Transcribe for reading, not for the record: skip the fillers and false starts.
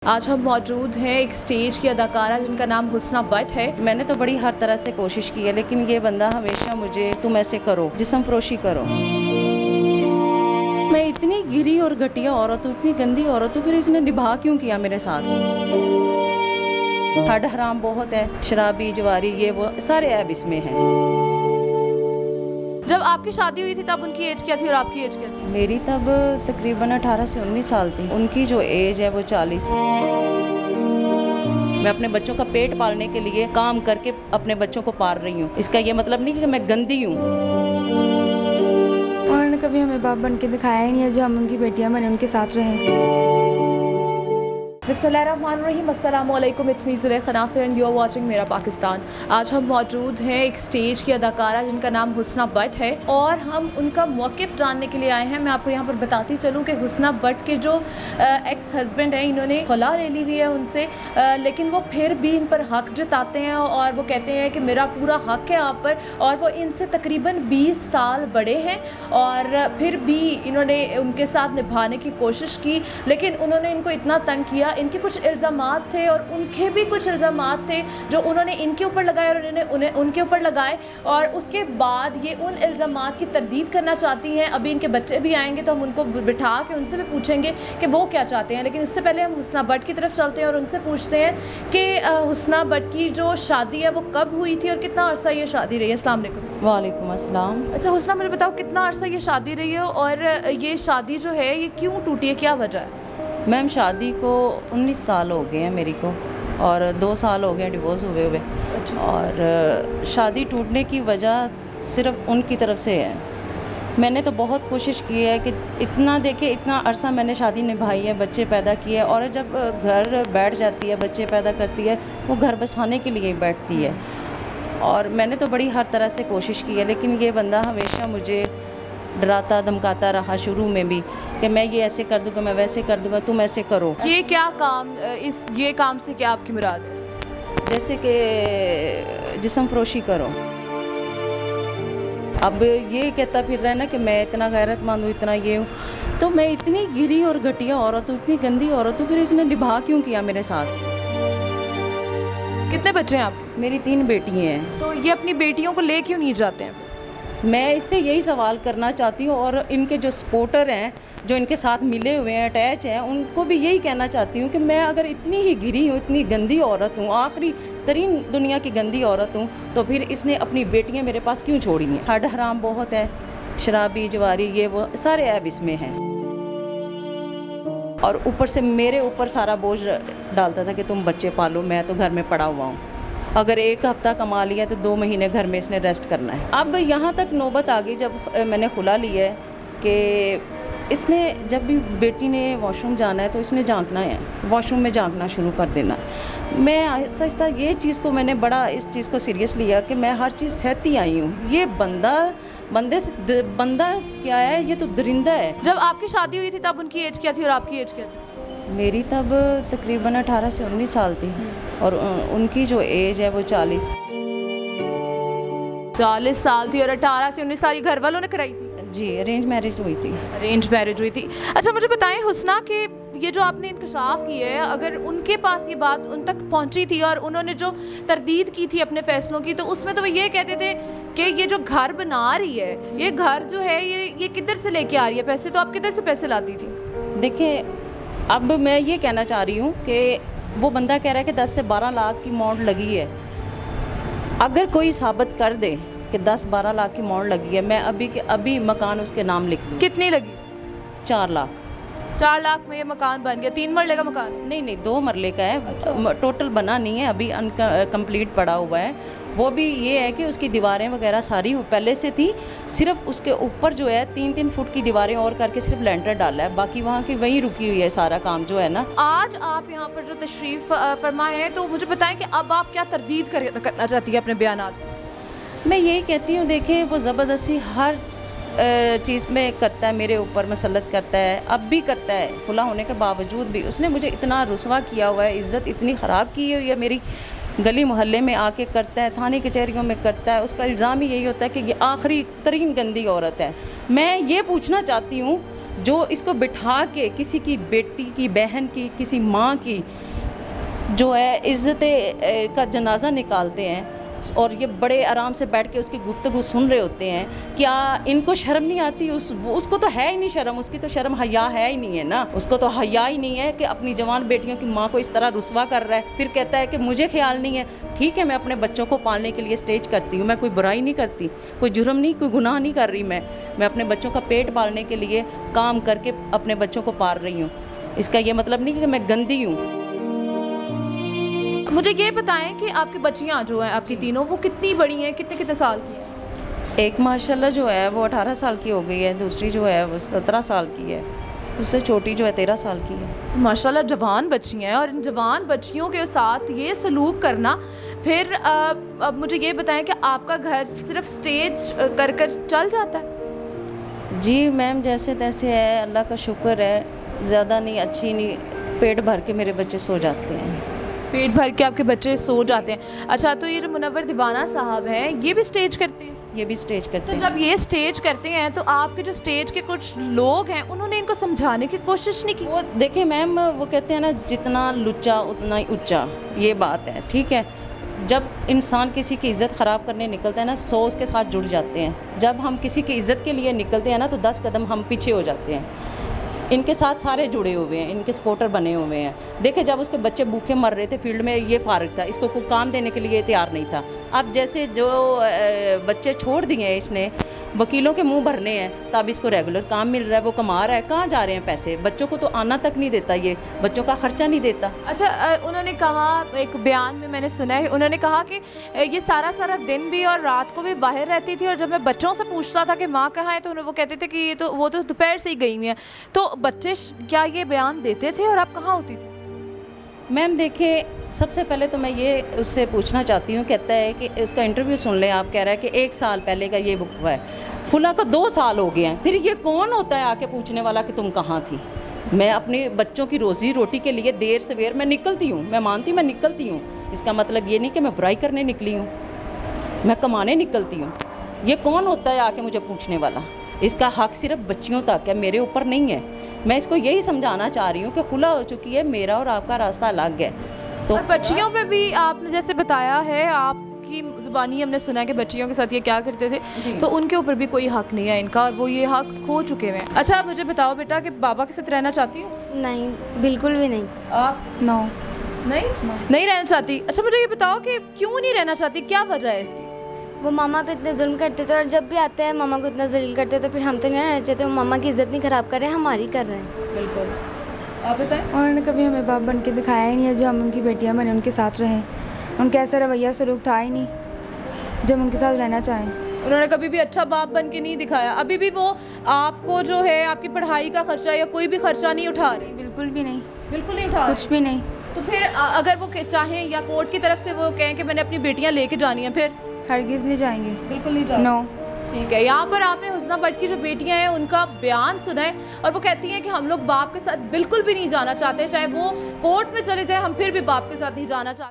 आज हम मौजूद हैं एक स्टेज की अदाकारा जिनका नाम हुस्ना बट है। मैंने तो बड़ी हर तरह से कोशिश की है, लेकिन ये बंदा हमेशा मुझे तुम ऐसे करो, जिस्म फरोशी करो। मैं इतनी गिरी और घटिया औरत हूँ, इतनी गंदी औरत हूँ, फिर इसने निभा क्यों किया मेरे साथ? हड हराम बहुत है, शराबी जवारी ये वो सारे ऐब इसमें हैं। जब आपकी शादी हुई थी तब उनकी एज क्या थी और आपकी एज क्या थी? मेरी तब तकरीबन 18 से 19 साल थी, उनकी जो एज है वो 40। मैं अपने बच्चों का पेट पालने के लिए काम करके अपने बच्चों को पाल रही हूँ। इसका ये मतलब नहीं कि मैं गंदी हूँ। उन्होंने कभी हमें बाप बन के दिखाया ही नहीं है, जो हम उनकी बेटियां बने उनके साथ रहें। बिस्मिल्लाहिर्रहमानिर्रहीम, अस्सलामु अलैकुम, it's me Zulekha Nasir and you are watching मेरा पाकिस्तान। आज हम मौजूद हैं एक स्टेज की अदाकारा जिनका नाम हुस्ना बट है और हम उनका मौक़िफ़ जानने के लिए आए हैं। मैं आपको यहाँ पर बताती चलूँ कि हुस्ना बट के जो एक्स हस्बैंड हैं, इन्होंने खला ले ली हुई है उनसे, लेकिन वो फिर भी इन पर हक़ जताते हैं और वो कहते हैं कि मेरा पूरा हक़ है आप पर। और वो इनसे तकरीबन 20 साल बड़े हैं और फिर भी इन्होंने उनके साथ निभाने की कोशिश की, लेकिन उन्होंने इनको इतना तंग किया। इनके कुछ इल्ज़ामात थे और उनके भी कुछ इल्ज़ामात थे जो उन्होंने इनके ऊपर लगाए और इन्होंने उन्हें उनके ऊपर लगाए, और उसके बाद ये उन इल्ज़ामात की तरदीद करना चाहती हैं। अभी इनके बच्चे भी आएंगे तो हम उनको बिठा के उनसे भी पूछेंगे कि वो क्या चाहते हैं, लेकिन इससे पहले हम हुस्ना बट की तरफ चलते हैं और उनसे पूछते हैं कि हुस्ना बट की जो शादी है वो कब हुई थी और कितना अरसा ये शादी रही है। अस्सलाम वालेकुम। वालेकुम अस्सलाम। अच्छा हुस्ना, मुझे बताओ कितना अरसा ये शादी रही है और ये शादी जो है ये क्यों टूटी है, क्या वजह है? मैम शादी को 19 साल हो गए हैं मेरी को, और 2 साल हो गए डिवोर्स हुए। और शादी टूटने की वजह सिर्फ उनकी तरफ से है। मैंने तो बहुत कोशिश की है कि इतना अरसा मैंने शादी निभाई है, बच्चे पैदा किए, और जब घर बैठ जाती है, बच्चे पैदा करती है, वो घर बसाने के लिए ही बैठती है। और मैंने तो बड़ी हर तरह से कोशिश की है, लेकिन ये बंदा हमेशा मुझे डराता धमकाता रहा शुरू में भी कि मैं ये ऐसे कर दूँगा, मैं वैसे कर दूँगा, तुम ऐसे करो। ये क्या काम, ये काम से क्या आपकी मुराद है? जैसे कि जिस्म फरोशी करो। अब ये कहता फिर रहा है ना कि मैं इतना गैरतमंद हूँ, इतना ये हूँ, तो मैं इतनी गिरी और घटिया औरत हूँ, इतनी गंदी औरत हूँ, फिर इसने निभा क्यों किया मेरे साथ? कितने बच्चे हैं आपके? मेरी 3 बेटी हैं। तो ये अपनी बेटियों को ले क्यों नहीं जाते हैं? मैं इससे यही सवाल करना चाहती हूँ, और इनके जो सपोर्टर हैं, जो इनके साथ मिले हुए हैं, अटैच हैं, उनको भी यही कहना चाहती हूँ कि मैं अगर इतनी ही गिरी हूँ, इतनी गंदी औरत हूँ, आखिरी तरीन दुनिया की गंदी औरत हूँ, तो फिर इसने अपनी बेटियाँ मेरे पास क्यों छोड़ी हैं? हड हराम बहुत है, शराबी जवारी ये वो सारे ऐब इसमें हैं। और ऊपर से मेरे ऊपर सारा बोझ डालता था कि तुम बच्चे पालो, मैं तो घर में पड़ा हुआ हूँ। अगर 1 हफ़्ता कमा लिया तो 2 महीने घर में इसने रेस्ट करना है। अब यहाँ तक नौबत आ गई जब मैंने खुला लिया है कि इसने जब भी बेटी ने वॉशरूम जाना है तो इसने झांकना है, वॉशरूम में झांकना शुरू कर देना है। मैं आहिस्ता आहिस्ता ये चीज़ को मैंने बड़ा इस चीज़ को सीरियस लिया कि मैं हर चीज़ सहती आई हूँ। ये बंदा क्या है, ये तो दरिंदा है। जब आपकी शादी हुई थी तब उनकी एज क्या थी और आपकी एज क्या थी? मेरी तब तकरीबन 18 से 19 साल थी और उनकी जो एज है वो 40 साल थी और 18 से 19 साल ये घर वालों ने कराई थी? जी, अरेंज मैरिज हुई थी। अरेंज मैरिज हुई थी। अच्छा मुझे बताएं हुस्ना कि ये जो आपने इंकशाफ किया है, अगर उनके पास ये बात उन तक पहुंची थी और उन्होंने जो तरदीद की थी अपने फैसलों की, तो उसमें तो वो ये कहते थे कि ये जो घर बना रही है, ये घर जो है ये किधर से लेके आ रही है पैसे, तो आप किधर से पैसे लाती थी? देखिए, अब मैं ये कहना चाह रही हूँ कि वो बंदा कह रहा है कि 10 से 12 लाख की अमाउंट लगी है। अगर कोई साबित कर दे कि 10-12 लाख की अमाउंट लगी है, मैं अभी के अभी मकान उसके नाम लिख दूँ। कितनी लगी? 4 लाख। 4 लाख में ये मकान बन गया? 3 मरले का मकान? नहीं 2 मरले का है। टोटल बना नहीं है, अभी कंप्लीट पड़ा हुआ है। वो भी ये है कि उसकी दीवारें वगैरह सारी पहले से थी, सिर्फ उसके ऊपर जो है 3-3 फुट की दीवारें और करके सिर्फ लेंटर डाला है, बाकी वहाँ की वहीं रुकी हुई है सारा काम जो है ना। आज आप यहाँ पर जो तशरीफ़ फरमा है, तो मुझे बताएं कि अब आप क्या तरदीद करना चाहती है अपने बयानात? मैं यही कहती हूँ, देखें वो ज़बरदस्ती हर चीज़ में करता है, मेरे ऊपर मसलत करता है, अब भी करता है। खुला होने के बावजूद भी उसने मुझे इतना रुसवा किया हुआ है, इज़्ज़त इतनी ख़राब की हुई है मेरी। गली मोहल्ले में आके करता है, थाने कचहरियों में करता है। उसका इल्ज़ाम ही यही होता है कि ये आखिरी तरीन गंदी औरत है। मैं ये पूछना चाहती हूँ जो इसको बिठा के किसी की बेटी की, बहन की, किसी माँ की जो है इज़्ज़त का जनाजा निकालते हैं और ये बड़े आराम से बैठ के उसकी गुफ्तगू सुन रहे होते हैं, क्या इनको शर्म नहीं आती? उसको तो है ही नहीं शर्म, उसकी तो शर्म हया है ही नहीं है ना, उसको तो हया ही नहीं है कि अपनी जवान बेटियों की माँ को इस तरह रुस्वा कर रहा है। फिर कहता है कि मुझे ख्याल नहीं है। ठीक है, मैं अपने बच्चों को पालने के लिए स्टेज करती हूँ, मैं कोई बुराई नहीं करती, कोई जुर्म नहीं, कोई गुनाह नहीं कर रही। मैं अपने बच्चों का पेट पालने के लिए काम करके अपने बच्चों को पाल रही हूँ। इसका ये मतलब नहीं कि मैं गंदी हूँ। मुझे ये बताएं कि आपकी बच्चियां जो हैं आपकी तीनों, वो कितनी बड़ी हैं, कितने कितने साल की हैं? एक माशाल्लाह जो है वो 18 साल की हो गई है, दूसरी जो है वो 17 साल की है, उससे छोटी जो है 13 साल की है। माशाल्लाह जवान बच्चियां हैं, और इन जवान बच्चियों के साथ ये सलूक करना। फिर अब मुझे ये बताएं कि आपका घर सिर्फ स्टेज कर कर चल जाता है? जी मैम, जैसे तैसे है, अल्लाह का शुक्र है, ज़्यादा नहीं, अच्छी नहीं, पेट भर के मेरे बच्चे सो जाते हैं। पेट भर के आपके बच्चे सो जाते हैं। अच्छा, तो ये जो मुनव्वर दीवाना साहब हैं, ये भी स्टेज करते हैं? ये भी स्टेज करते तो हैं। जब ये स्टेज करते हैं तो आपके जो स्टेज के कुछ लोग हैं, उन्होंने इनको समझाने की कोशिश नहीं की? वो देखिए मैम, वो कहते हैं ना, जितना लुच्चा उतना ही ऊंचा, ये बात है, ठीक है। जब इंसान किसी की इज़्ज़त ख़राब करने निकलता है ना, 100 उसके साथ जुड़ जाते हैं। जब हम किसी की इज़्ज़त के लिए निकलते हैं ना, तो 10 कदम हम पीछे हो जाते हैं। इनके साथ सारे जुड़े हुए हैं, इनके सपोर्टर बने हुए हैं। देखिए, जब उसके बच्चे भूखे मर रहे थे फील्ड में, ये फारिग था, इसको कोई काम देने के लिए तैयार नहीं था। अब जैसे जो बच्चे छोड़ दिए हैं इसने, वकीलों के मुंह भरने हैं, तब इसको रेगुलर काम मिल रहा है, वो कमा रहा है। कहाँ जा रहे हैं पैसे? बच्चों को तो आना तक नहीं देता, ये बच्चों का खर्चा नहीं देता। अच्छा, उन्होंने कहा, एक बयान में मैंने सुना है, उन्होंने कहा कि ये सारा सारा दिन भी और रात को भी बाहर रहती थी, और जब मैं बच्चों से पूछता था कि माँ कहाँ है, तो वो कहते थे कि वो तो दोपहर से ही गई हुई हैं। तो बच्चे क्या ये बयान देते थे, और आप कहाँ होती थी? मैम देखिए, सबसे पहले तो मैं ये उससे पूछना चाहती हूँ, कहता है कि उसका इंटरव्यू सुन लें आप, कह रहा है कि 1 साल पहले का ये बुक हुआ है, खुला का 2 साल हो गए हैं। फिर ये कौन होता है आके पूछने वाला कि तुम कहाँ थी? मैं अपने बच्चों की रोज़ी रोटी के लिए देर सवेर मैं निकलती हूँ, मैं मानती, मैं निकलती हूँ। इसका मतलब ये नहीं कि मैं बुराई करने निकली हूँ, मैं कमाने निकलती हूँ। ये कौन होता है आके मुझे पूछने वाला? इसका हक सिर्फ बच्चियों तक है, मेरे ऊपर नहीं है। मैं इसको यही समझाना चाह रही हूँ कि खुला हो चुकी है, मेरा और आपका रास्ता अलग है। तो और बच्चियों पे भी आपने जैसे बताया है, आपकी ज़ुबानी हमने सुना है कि बच्चियों के साथ ये क्या करते थे, तो उनके ऊपर भी कोई हक नहीं है इनका, और वो ये हक खो चुके हैं। अच्छा, आप मुझे बताओ बेटा कि बाबा के साथ रहना चाहती हो? नहीं, बिल्कुल भी नहीं। आप नो। नहीं रहना चाहती? अच्छा, मुझे ये बताओ कि क्यों नहीं रहना चाहती, क्या वजह है इसकी? वो मामा पे इतने जुल्म करते थे, और जब भी आते हैं मामा को इतना जलील करते थे, तो फिर हम तो नहीं रहना चाहते। वो मामा की इज़्ज़त नहीं ख़राब कर रहे हैं, हमारी कर रहे हैं। बिल्कुल। आप बताएं। उन्होंने कभी हमें बाप बन के दिखाया ही नहीं है, जो हम उनकी बेटियां बने उनके साथ रहें। उनका ऐसा रवैया सलूक था ही नहीं जब उनके साथ रहना चाहें। उन्होंने कभी भी अच्छा बाप बन के नहीं दिखाया। अभी भी वो आपको जो है आपकी पढ़ाई का खर्चा या कोई भी खर्चा नहीं उठा रही? बिल्कुल भी नहीं, बिल्कुल नहीं उठा कुछ भी नहीं। तो फिर अगर वो चाहें या कोर्ट की तरफ से वो कहें कि मैंने अपनी बेटियां लेके जानी है, फिर? हरगिज़ नहीं जाएंगे। बिल्कुल नहीं जाएंगे। नो। ठीक है, यहाँ पर आपने हुस्ना भट्ट की जो बेटियां हैं उनका बयान सुना है, और वो कहती हैं कि हम लोग बाप के साथ बिल्कुल भी नहीं जाना चाहते, चाहे वो कोर्ट में चले जाए, हम फिर भी बाप के साथ नहीं जाना चाहते।